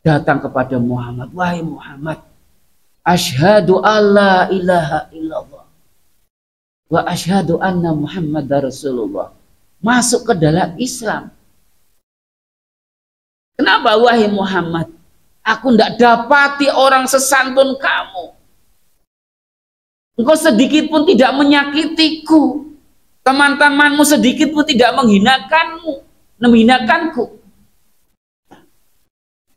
datang kepada Muhammad, wahai Muhammad, asyhadu alla ilaha illallah wa asyhadu anna Muhammadar Rasulullah. Masuk ke dalam Islam. Kenapa wahai Muhammad? Aku tidak dapati orang sesantun kamu. Engkau sedikit pun tidak menyakitiku. Teman-temanmu sedikit pun tidak menghinakanku.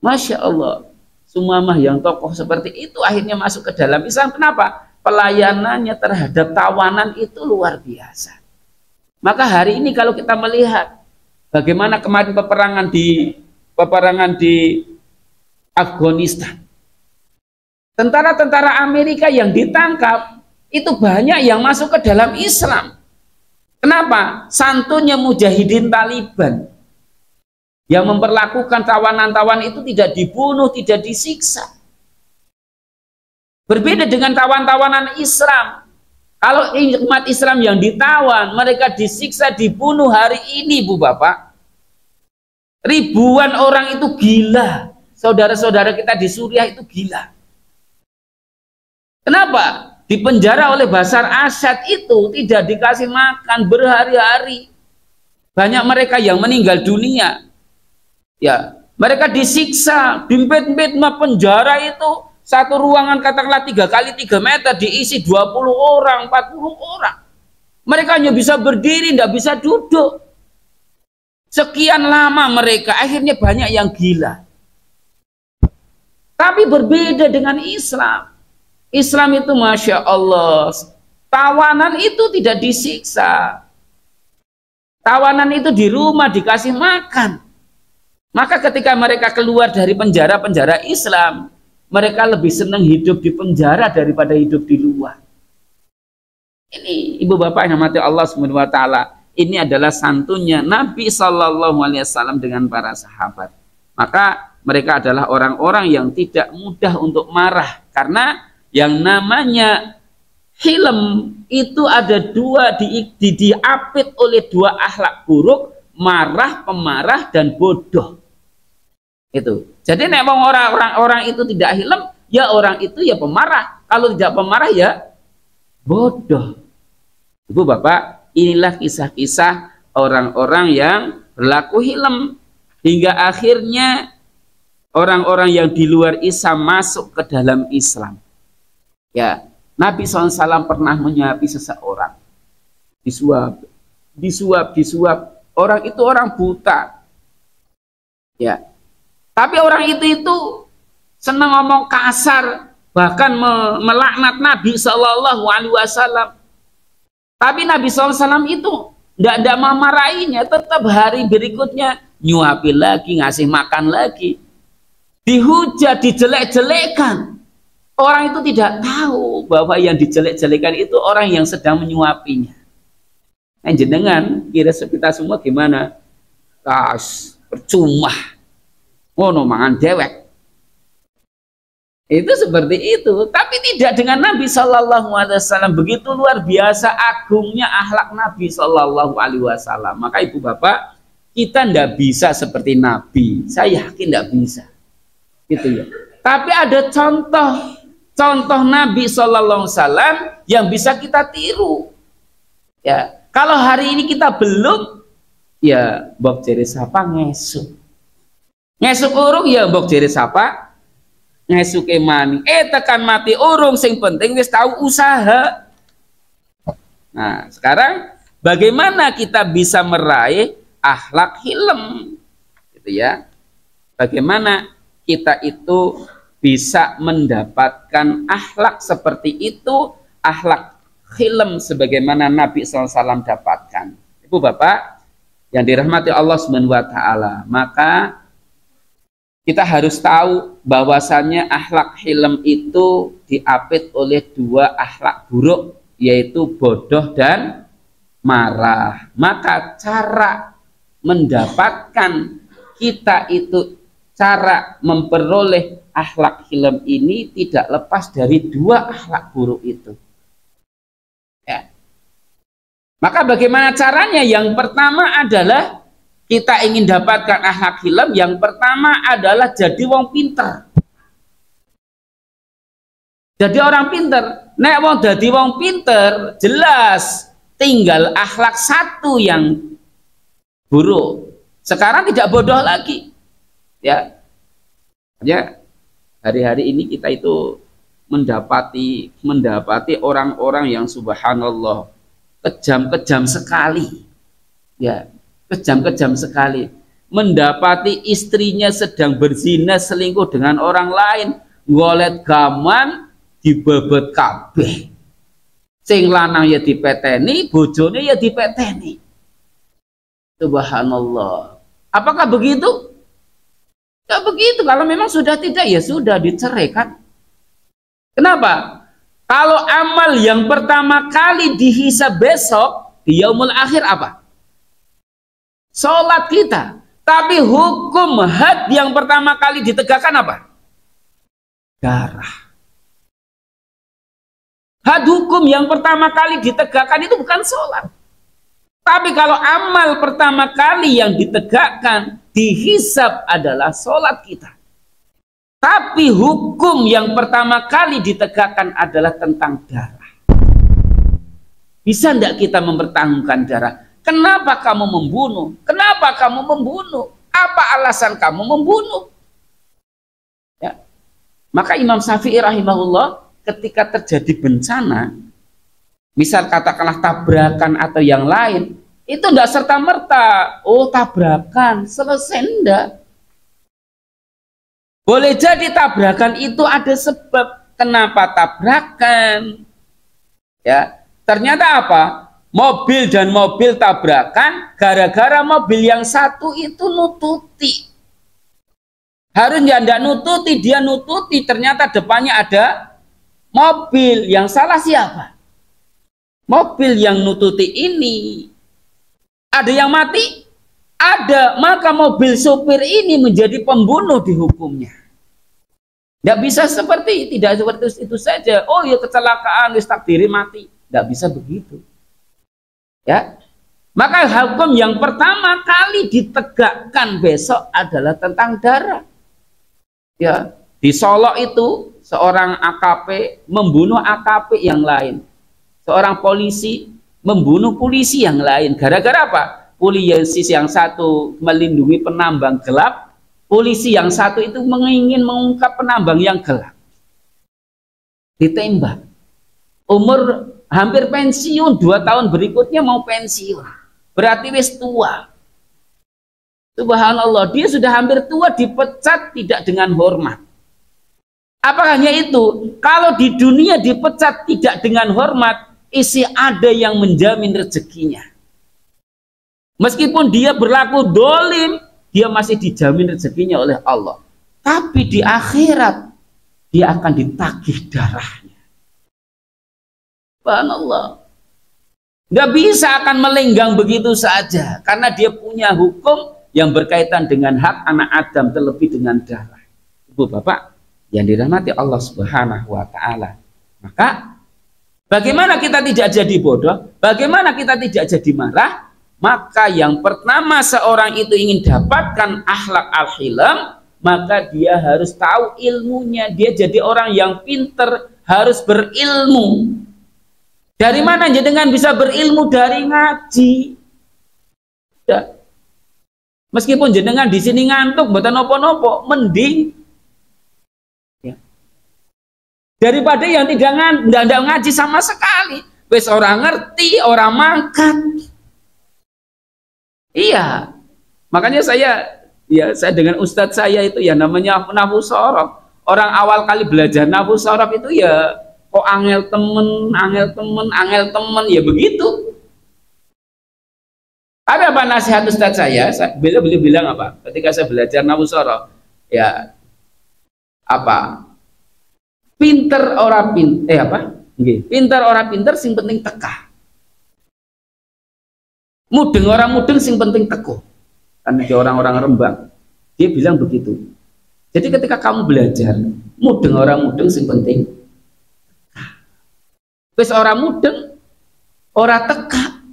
Masya Allah. Sumamah yang tokoh seperti itu akhirnya masuk ke dalam Islam. Kenapa? Pelayanannya terhadap tawanan itu luar biasa. Maka hari ini kalau kita melihat bagaimana kemarin peperangan di Afghanistan, tentara-tentara Amerika yang ditangkap itu banyak yang masuk ke dalam Islam. Kenapa? Santunnya mujahidin Taliban yang memperlakukan tawanan-tawanan itu tidak dibunuh, tidak disiksa. Berbeda dengan tawan-tawanan Islam. Kalau umat Islam yang ditawan, mereka disiksa, dibunuh hari ini, Bu Bapak. Ribuan orang itu gila. Saudara-saudara kita di Suriah itu gila. Kenapa? Dipenjara oleh Bashar Assad itu tidak dikasih makan berhari-hari. Banyak mereka yang meninggal dunia. Ya, mereka disiksa, dimpit-impit penjara itu satu ruangan katakanlah 3 kali 3 meter diisi 20 orang, 40 orang. Mereka hanya bisa berdiri, tidak bisa duduk. Sekian lama mereka, akhirnya banyak yang gila. Tapi berbeda dengan Islam. Islam itu Masya Allah, tawanan itu tidak disiksa. Tawanan itu di rumah dikasih makan. Maka ketika mereka keluar dari penjara-penjara Islam, mereka lebih senang hidup di penjara daripada hidup di luar. Ini ibu bapak yang mati Allah Subhanahu wa taala. Ini adalah santunnya Nabi Shallallahu Alaihi Wasallam dengan para sahabat. Maka mereka adalah orang-orang yang tidak mudah untuk marah, karena yang namanya hilm itu ada dua, diapit oleh dua akhlak buruk, marah, pemarah, dan bodoh. Itu. Jadi memang orang-orang itu tidak hilm, ya orang itu ya pemarah. Kalau tidak pemarah ya bodoh. Ibu bapak, inilah kisah-kisah orang-orang yang berlaku hilm hingga akhirnya orang-orang yang di luar Islam masuk ke dalam Islam. Ya, Nabi SAW pernah menyuapi seseorang, disuap. Orang itu orang buta. Ya, tapi orang itu senang ngomong kasar, bahkan melaknat Nabi SAW. Tapi Nabi SAW itu tidak memarahinya, tetap hari berikutnya nyuapi lagi, ngasih makan lagi. Dihujat, dijelek-jelekan. Orang itu tidak tahu bahwa yang dijelek-jelekan itu orang yang sedang menyuapinya. Nah, jenengan kira kita semua gimana? Percuma. Ngono mangan dewek. Itu seperti itu. Tapi tidak dengan Nabi Shallallahu Alaihi Wasallam. Begitu luar biasa agungnya akhlak Nabi Shallallahu Alaihi Wasallam. Maka ibu bapak, kita tidak bisa seperti Nabi. Saya yakin tidak bisa. Gitu ya. Tapi ada contoh Nabi Shallallahu Alaihi Wasallam yang bisa kita tiru. Ya, kalau hari ini kita belum, ya mbok jere sapa ngesuk. Ngesuk urung ya mbok jere sapa ngesuke mani. Tekan mati urung, sing penting wis tahu usaha. Nah, sekarang bagaimana kita bisa meraih akhlak hilm? Gitu ya. Bagaimana kita itu bisa mendapatkan akhlak seperti itu, akhlak hilm sebagaimana Nabi SAW dapatkan. Ibu bapak yang dirahmati Allah Subhanahu wa taala, maka kita harus tahu bahwasannya akhlak hilm itu diapit oleh dua akhlak buruk, yaitu bodoh dan marah. Maka cara mendapatkan kita itu, cara memperoleh akhlak hilm ini tidak lepas dari dua akhlak buruk itu. Ya. Maka bagaimana caranya? Yang pertama adalah kita ingin dapatkan akhlak hilm, yang pertama adalah jadi wong pinter. Jadi orang pinter. Nek wong dadi wong pinter, jelas tinggal akhlak satu yang buruk. Sekarang tidak bodoh lagi. Ya. Ya. Hari-hari ini kita itu mendapati orang-orang yang subhanallah kejam-kejam sekali. Ya, kejam-kejam sekali. Mendapati istrinya sedang berzina, selingkuh dengan orang lain, ngolet gaman dibebet kabeh. Sing lanang ya dipeteni, bojone ya dipeteni. Subhanallah. Apakah begitu? Ya begitu. Kalau memang sudah tidak, ya sudah diceraikan. Kenapa? Kalau amal yang pertama kali dihisab besok di yaumul akhir apa? Sholat kita. Tapi hukum had yang pertama kali ditegakkan apa? Darah. Had hukum yang pertama kali ditegakkan itu bukan sholat. Tapi kalau amal pertama kali yang ditegakkan, dihisab adalah sholat kita. Tapi hukum yang pertama kali ditegakkan adalah tentang darah. Bisa tidak kita mempertahankan darah? Kenapa kamu membunuh? Kenapa kamu membunuh? Apa alasan kamu membunuh? Ya. Maka Imam Syafi'i rahimahullah ketika terjadi bencana, misal katakanlah tabrakan atau yang lain, itu tidak serta-merta, oh tabrakan, selesai enggak. Boleh jadi tabrakan itu ada sebab kenapa tabrakan. Ya, ternyata apa? Mobil dan mobil tabrakan gara-gara mobil yang satu itu nututi. Harusnya tidak nututi, dia nututi, ternyata depannya ada mobil. Yang salah siapa? Mobil yang nututi ini. Ada yang mati? Ada. Maka mobil sopir ini menjadi pembunuh di hukumnya. Tidak bisa tidak seperti itu saja. Oh ya kecelakaan, takdiri mati. Tidak bisa begitu. Ya. Maka hukum yang pertama kali ditegakkan besok adalah tentang darah. Ya, di Solo itu seorang AKP membunuh AKP yang lain. Seorang polisi membunuh polisi yang lain. Gara-gara apa? Polisi yang satu melindungi penambang gelap, polisi yang satu itu ingin mengungkap penambang yang gelap. Ditembak. Umur hampir pensiun, 2 tahun berikutnya mau pensiun. Berarti wis tua. Subhanallah, dia sudah hampir tua, dipecat tidak dengan hormat. Apa hanya itu? Kalau di dunia dipecat tidak dengan hormat, isi ada yang menjamin rezekinya. Meskipun dia berlaku dolim, dia masih dijamin rezekinya oleh Allah. Tapi di akhirat, dia akan ditagih darahnya. Subhanallah. Nggak bisa akan melenggang begitu saja, karena dia punya hukum yang berkaitan dengan hak anak Adam, terlebih dengan darah. Ibu bapak yang dirahmati Allah Subhanahu wa Ta'ala, maka bagaimana kita tidak jadi bodoh, bagaimana kita tidak jadi marah? Maka yang pertama seorang itu ingin dapatkan akhlak al-hilm, maka dia harus tahu ilmunya. Dia jadi orang yang pinter, harus berilmu. Dari mana jenengan bisa berilmu? Dari ngaji. Ya. Meskipun jenengan di sini ngantuk, mboten nopo-nopo, mending ya. Daripada yang tidak ngaji sama sekali. Wes orang ngerti, orang mangkat. Iya. Makanya saya dengan ustadz saya itu ya namanya nahwu shorof. Orang awal kali belajar nahwu shorof itu ya kok angel temen ya begitu. Ada apa nasihat ustadz saya? Beliau bilang apa? Ketika saya belajar nahwu shorof, ya apa? Pinter orang pinter orang pinter, sing penting teka. Mudeng orang mudeng, sing penting teguh. Karena dia orang-orang Rembang, dia bilang begitu. Jadi ketika kamu belajar, mudeng orang mudeng, sing penting wis orang mudeng, orang teka,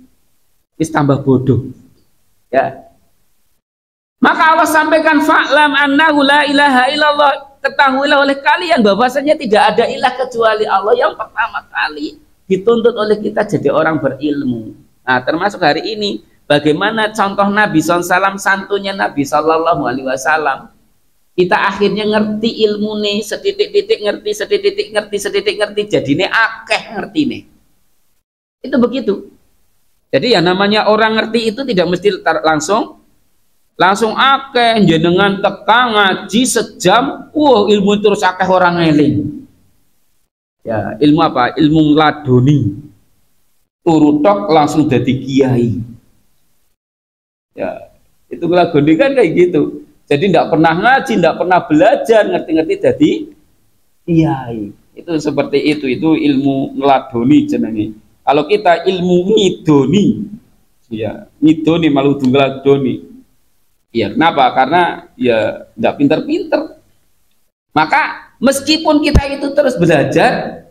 wis tambah bodoh. Ya. Maka Allah sampaikan fa'lam annahu la ilaha illallah, ketahuilah oleh kalian bahwasanya tidak ada ilah kecuali Allah. Yang pertama kali dituntut oleh kita jadi orang berilmu. Nah, termasuk hari ini bagaimana contoh Nabi SAW, santunya Nabi SAW. Kita akhirnya ngerti ilmu nih, setitik-titik ngerti, setitik-titik ngerti, setitik ngerti, jadi ini akeh ngerti nih. Itu begitu. Jadi yang namanya orang ngerti itu tidak mesti langsung akeh, jenengan teka ngaji sejam, ilmu terus akeh orang ngeling. Ya, ilmu apa? Ilmu ladoni. Turutok langsung jadi kiai. Ya, itu ladoni kan kayak gitu. Jadi tidak pernah ngaji, tidak pernah belajar, ngerti-ngerti jadi kiai. Itu seperti itu ilmu ngeladoni jenenge. Kalau kita ilmu ngidoni, ya ngidoni malu ngladoni. Ya kenapa? Karena ya tidak pinter-pinter. Maka meskipun kita itu terus belajar,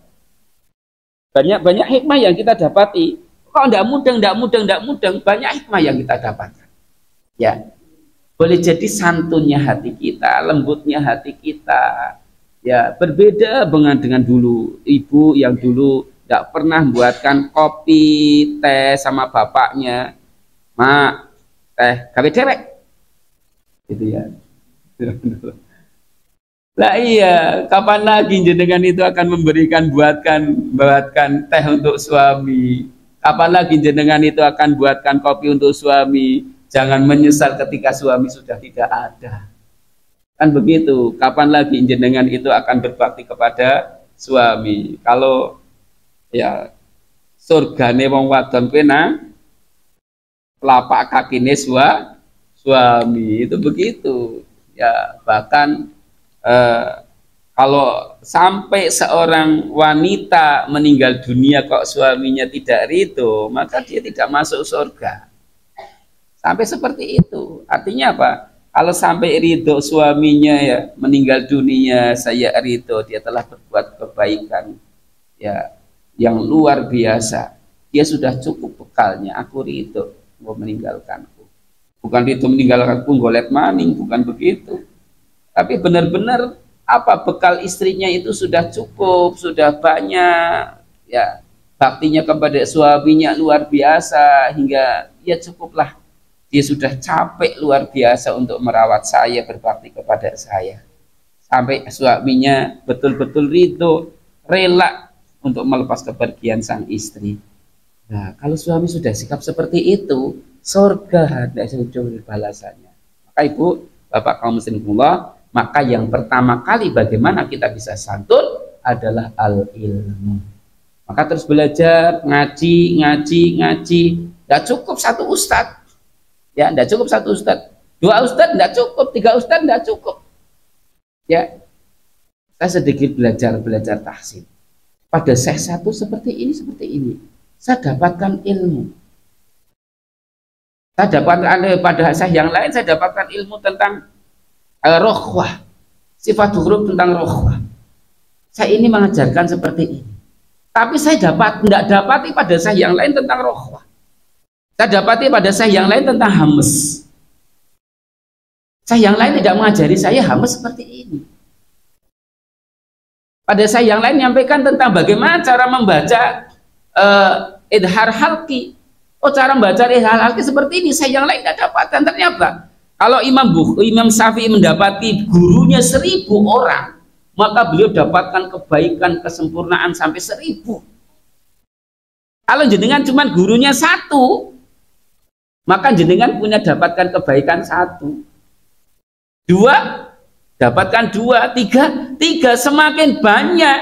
banyak hikmah yang kita dapati. Kalau tidak mudeng, banyak hikmah yang kita dapatkan. Ya, boleh jadi santunnya hati kita, lembutnya hati kita. Ya, berbeda dengan dulu. Ibu yang dulu tidak pernah buatkan kopi, teh sama bapaknya. Mak, teh gawe dewek. Gitu ya. Lah iya, kapan lagi jenengan itu akan buatkan teh untuk suami? Kapan lagi jenengan itu akan buatkan kopi untuk suami? Jangan menyesal ketika suami sudah tidak ada. Kan begitu. Kapan lagi jenengan itu akan berbakti kepada suami? Kalau ya surgane wong wadon pena telapak kakine suami, itu begitu. Ya, bahkan kalau sampai seorang wanita meninggal dunia kok suaminya tidak ridho, maka dia tidak masuk surga. Sampai seperti itu. Artinya apa? Kalau sampai ridho suaminya ya meninggal dunia, saya ridho, dia telah berbuat kebaikan ya yang luar biasa. Dia sudah cukup bekalnya. Aku ridho mau meninggalkanku. Bukan ridho meninggalkanku golet maning, bukan begitu. Tapi benar-benar apa bekal istrinya itu sudah cukup, sudah banyak, ya baktinya kepada suaminya luar biasa hingga ya cukuplah. Dia sudah capek luar biasa untuk merawat saya, berbakti kepada saya. Sampai suaminya betul-betul ridho, rela untuk melepas kepergian sang istri. Nah, kalau suami sudah sikap seperti itu, surga tidak sejauh balasannya. Maka ibu, bapak kaum muslimullah, maka yang pertama kali bagaimana kita bisa santun adalah al-ilmu. Maka terus belajar, ngaji. Tidak cukup satu ustadz. Ya, tidak cukup satu ustadz. Dua ustadz tidak cukup. Tiga ustadz tidak cukup. Ya, saya sedikit belajar tahsin. Pada syekh satu seperti ini. Saya dapatkan ilmu. Saya dapatkan pada syekh yang lain, saya dapatkan ilmu tentang rohwah, sifat huruf tentang rohwah. Saya ini mengajarkan seperti ini. Tapi saya tidak dapati pada syekh yang lain tentang rohwah. Saya dapati pada syekh yang lain tentang hames. Syekh yang lain tidak mengajari saya hames seperti ini. Pada syekh yang lain menyampaikan tentang bagaimana cara membaca idhar halki. Oh, cara membaca idhar halki seperti ini. Syekh yang lain tidak dapatkan. Ternyata kalau Imam Syafi'i mendapati gurunya 1000 orang, maka beliau dapatkan kebaikan kesempurnaan sampai 1000. Kalau jenengan cuma gurunya 1, maka jenengan punya dapatkan kebaikan 1. 2, dapatkan 2. 3 semakin banyak.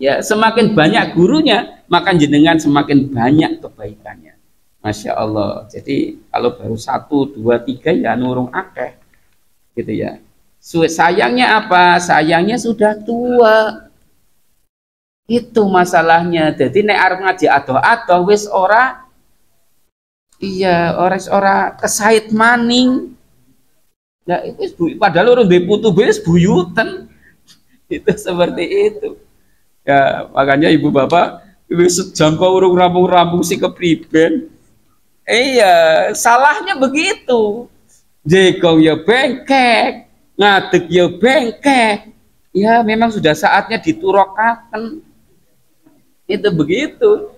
Ya, semakin banyak gurunya, maka jenengan semakin banyak kebaikannya. Masya Allah. Jadi kalau baru 1, 2, 3 ya nurung akeh, gitu ya. Sayangnya apa? Sayangnya sudah tua. Itu masalahnya. Jadi nek arep ngaji adoh-adoh wis ora, iya ora kesait maning. Nah itu padahal urung duwe putu wis buyuten. Itu seperti itu. Ya makanya ibu bapak wis sejam kok urung rampung-rampung si kepriben. Iya, salahnya begitu. jegong ya bengkek, ngadeg ya bengkek. Ya memang sudah saatnya diturokaken. Itu begitu.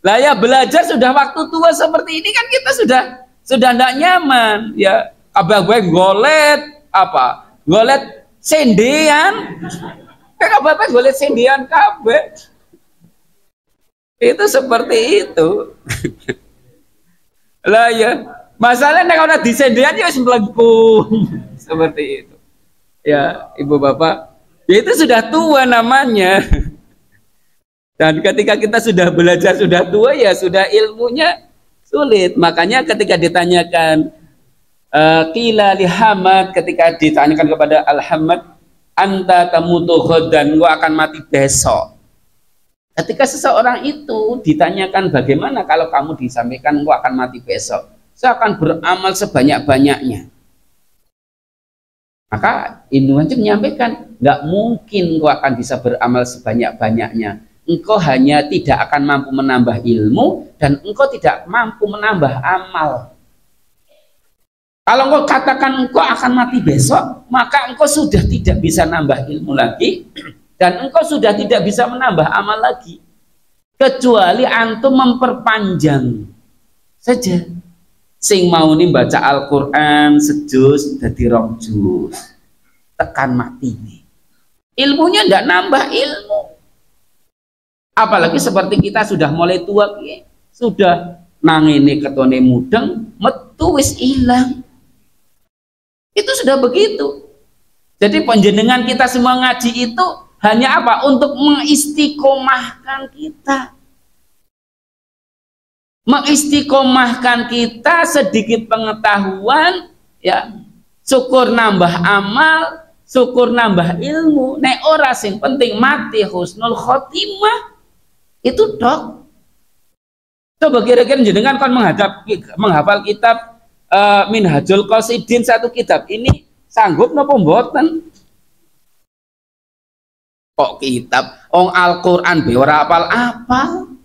Lah ya belajar sudah waktu tua seperti ini kan kita sudah tidak nyaman ya. Abah gue golet apa? Golet sendean. Kayak abah golet sendean kabeh. Itu seperti itu. Lah ya, masalahnya kalau di sendean ya melengkung seperti itu. Ya, Ibu Bapak, ya itu sudah tua namanya. Dan ketika kita sudah belajar sudah tua ya sudah ilmunya sulit. Makanya ketika ditanyakan qila li Hamad, ketika ditanyakan kepada Al-Hamad, anta tamutu ghadan, gua akan mati besok. Ketika seseorang itu ditanyakan bagaimana kalau kamu disampaikan gua akan mati besok, saya akan beramal sebanyak-banyaknya. Maka Ibnu Wajib menyampaikan, nggak mungkin gua akan bisa beramal sebanyak-banyaknya. Engkau hanya tidak akan mampu menambah ilmu dan engkau tidak mampu menambah amal. Kalau engkau katakan engkau akan mati besok, maka engkau sudah tidak bisa nambah ilmu lagi dan engkau sudah tidak bisa menambah amal lagi. Kecuali antum memperpanjang saja. Sing mau nih baca Al-Quran sejus jadi 2 juz. Tekan mati nih. Ilmunya tidak nambah ilmu. Apalagi seperti kita sudah mulai tua, sudah nangini ketone mudeng, metu wis ilang. Itu sudah begitu. Jadi panjenengan kita semua ngaji itu hanya apa? Untuk mengistiqomahkan kita. Mengistiqomahkan kita sedikit pengetahuan, ya. Syukur nambah amal, syukur nambah ilmu. Nek ora sing penting mati husnul khotimah. Itu dok. Coba kira-kira jenengan kan menghafal kitab Minhajul Qasidin, satu kitab ini sanggup napa mboten? Kok kitab Al-Qur'an be ora apal-apal.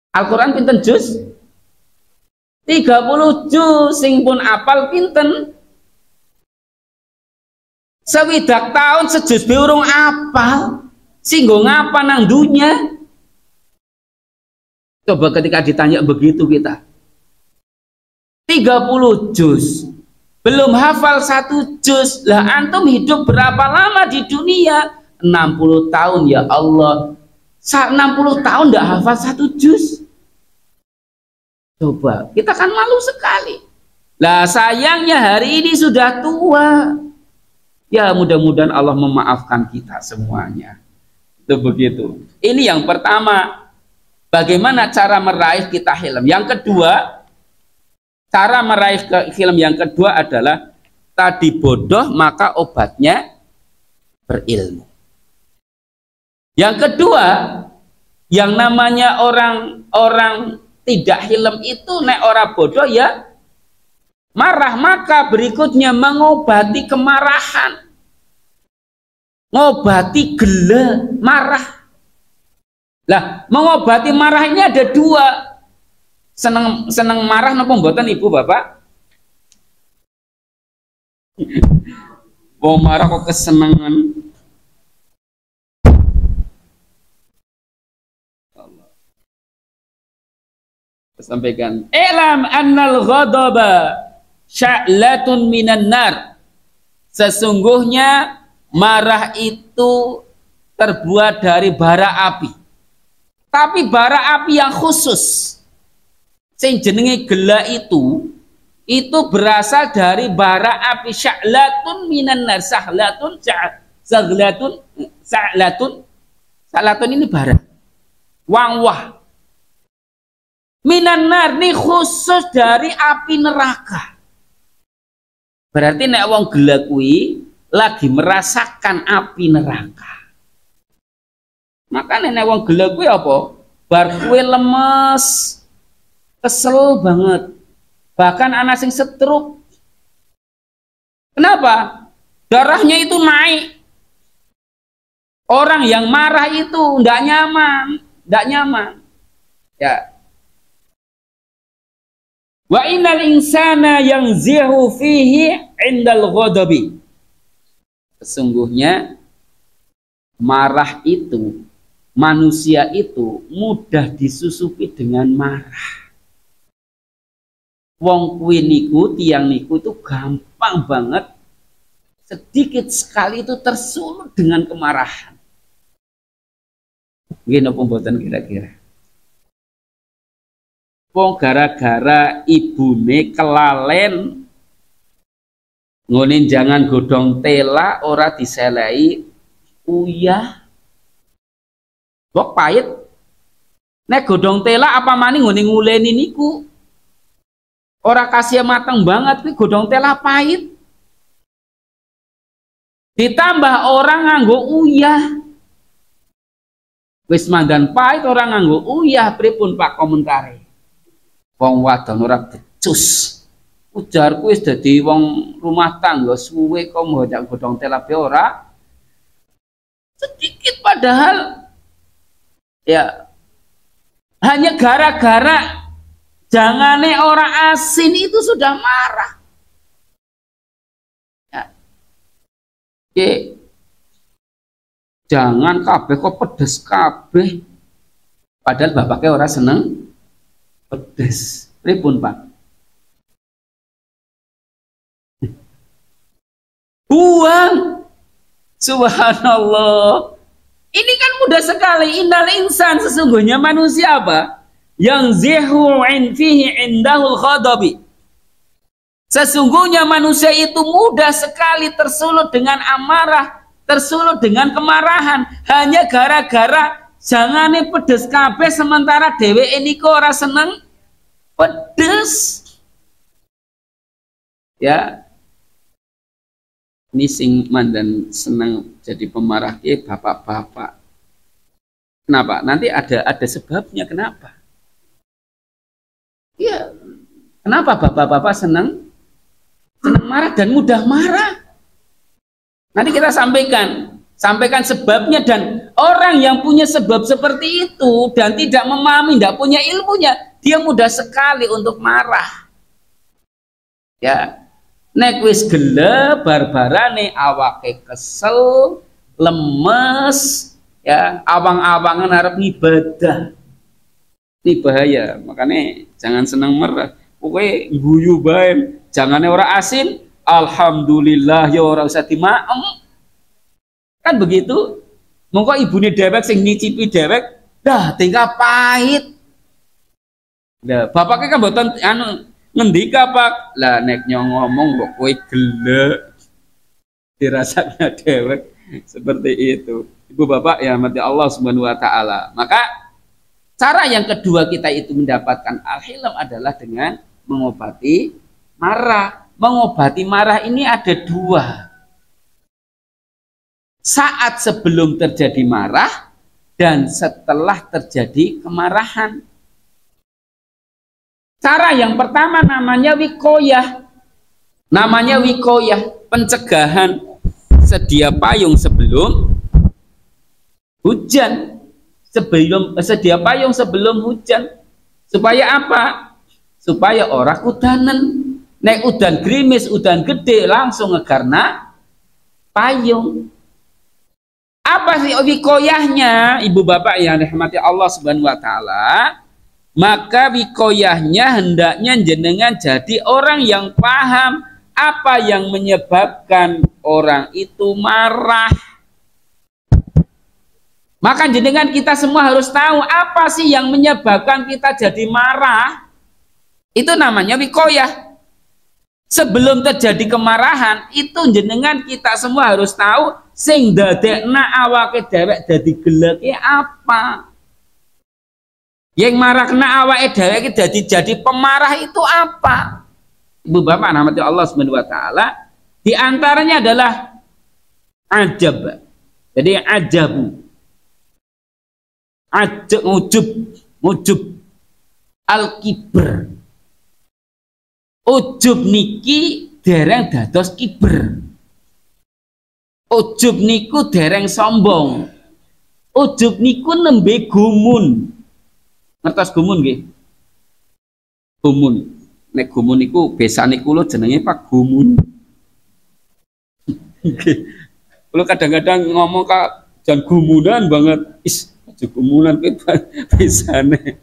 Al-Qur'an pinten juz? 30 juz, sing pun apal pinten? 60 tahun sejuz be urung apal. Singgo ngapa nang dunya? Coba ketika ditanya begitu kita 30 juz belum hafal 1 juz, lah antum hidup berapa lama di dunia? 60 tahun ya Allah. 60 tahun tidak hafal 1 juz. Coba, kita kan malu sekali. Lah sayangnya hari ini sudah tua. Ya mudah-mudahan Allah memaafkan kita semuanya. Itu begitu. Ini yang pertama. Bagaimana cara meraih kita hilm? Yang kedua, cara meraih hilm yang kedua adalah tadi bodoh maka obatnya berilmu. Yang kedua, yang namanya orang tidak hilm itu nek ora bodoh ya marah, maka berikutnya mengobati kemarahan, ngobati gela, marah. Lah, mengobati marah ini ada 2. Seneng marah napa mboten Ibu Bapak? Wong marah kok kesenengan. Allah. Sampaikan, "Ilam annal ghadaba sya'latun minan nar." Sesungguhnya marah itu terbuat dari bara api. Tapi bara api yang khusus sing jenenge gela itu berasal dari bara api sya'latun minan nar. Sa'latun ini bara wangwah minan nar, ini khusus dari api neraka. Berarti nek wong gela kuwi lagi merasakan api neraka. Maka nenek wong gela kuwi apa? Bar kuwi lemes, kesel banget. Bahkan anak sing stroke. Kenapa? Darahnya itu naik. Orang yang marah itu ndak nyaman, Ya. Wa innal insana yanzihu fihi indal ghadabi. Sesungguhnya marah itu, manusia itu mudah disusupi dengan marah. Wong kuwi niku, tiang niku itu gampang banget, sedikit sekali itu tersulut dengan kemarahan. Nggih napa mboten kira-kira? Wong gara-gara ibune kelalen ngene jangan godhong tela ora diselei uyah. Kok pahit? Nek godhong tela apa maning ngene nguleni niku. Ora kasih mateng banget kuwi godhong tela pahit. Ditambah orang nganggo uyah. Wis mandan pahit orang nganggo uyah, pripun Pak komentare? Wong wadon ora becus. Ujarku wis dadi wong rumah tangga suwe kok mbojak godhong tela be ora. Sedikit padahal ya hanya gara-gara jangane orang asin itu sudah marah. Ya. Oke. Jangan kabeh kok pedes kabeh. Padahal bapaknya orang seneng pedes. Pripun Pak? Buang. Subhanallah. Ini kan mudah sekali. Innal insan, sesungguhnya manusia apa? Yang zihu fihi indahul ghadabi. Sesungguhnya manusia itu mudah sekali tersulut dengan amarah, tersulut dengan kemarahan, hanya gara-gara jangane pedes kabeh sementara dheweke niku ora seneng pedes. Ya. Ini sing mandan seneng jadi pemarah ke bapak-bapak. Kenapa? Nanti ada sebabnya kenapa? Iya, kenapa bapak-bapak senang marah dan mudah marah? Nanti kita sampaikan sebabnya, dan orang yang punya sebab seperti itu dan tidak memahami, tidak punya ilmunya, dia mudah sekali untuk marah. Ya, nek wis gele barbarane awake kesel, lemes, ya awang-awangan arep ngibadah. Ini bahaya, makanya jangan senang marah. Pokoknya guyu bae, jangane ora asin, alhamdulillah ya ora usah dimaem. Kan begitu. Mongko ibune dhewek sing nyicipi dhewek, dah tinggal pahit. Lah bapaknya kan mboten anu ngendika Pak. Lah nek nyong ngomong kok kowe gelek. Dirasaknya dhewek seperti itu. Ibu bapak ya mati Allah Subhanahu wa taala. Maka cara yang kedua kita itu mendapatkan al-hilm adalah dengan mengobati marah. Mengobati marah ini ada dua. Saat sebelum terjadi marah dan setelah terjadi kemarahan. Cara yang pertama namanya wikoyah. Namanya wikoyah, pencegahan. Sedia payung sebelum hujan. Sedia payung sebelum hujan. Supaya apa? Supaya orang udanen. Nek udan gerimis, udan gede langsung ngegarna payung. Apa sih wikoyahnya? Ibu bapak yang dirahmati Allah Subhanahu wa taala, maka wikoyahnya hendaknya jenengan jadi orang yang paham apa yang menyebabkan orang itu marah. Maka jenengan kita semua harus tahu apa sih yang menyebabkan kita jadi marah. Itu namanya wikoyah. Sebelum terjadi kemarahan, itu jenengan kita semua harus tahu sing dadekna awake dhewek dadi geleke apa. Yang marakna awake dhewek jadi pemarah itu apa? Ibu bapak rahmati Allah Subhanahu wa taala, di antaranya adalah ajab. Jadi ajabu. Ujub al-kibr. Ujub niki dereng dados kiber. Ujub niku dereng sombong. Ujub niku nembe gumun. Ngertos gumun nggih? Gumun. Nek gumun iku besane kula jenenge Pak Gumun. Kalau kadang-kadang ngomong Kak jan gumunan banget, is aja gumunan besane.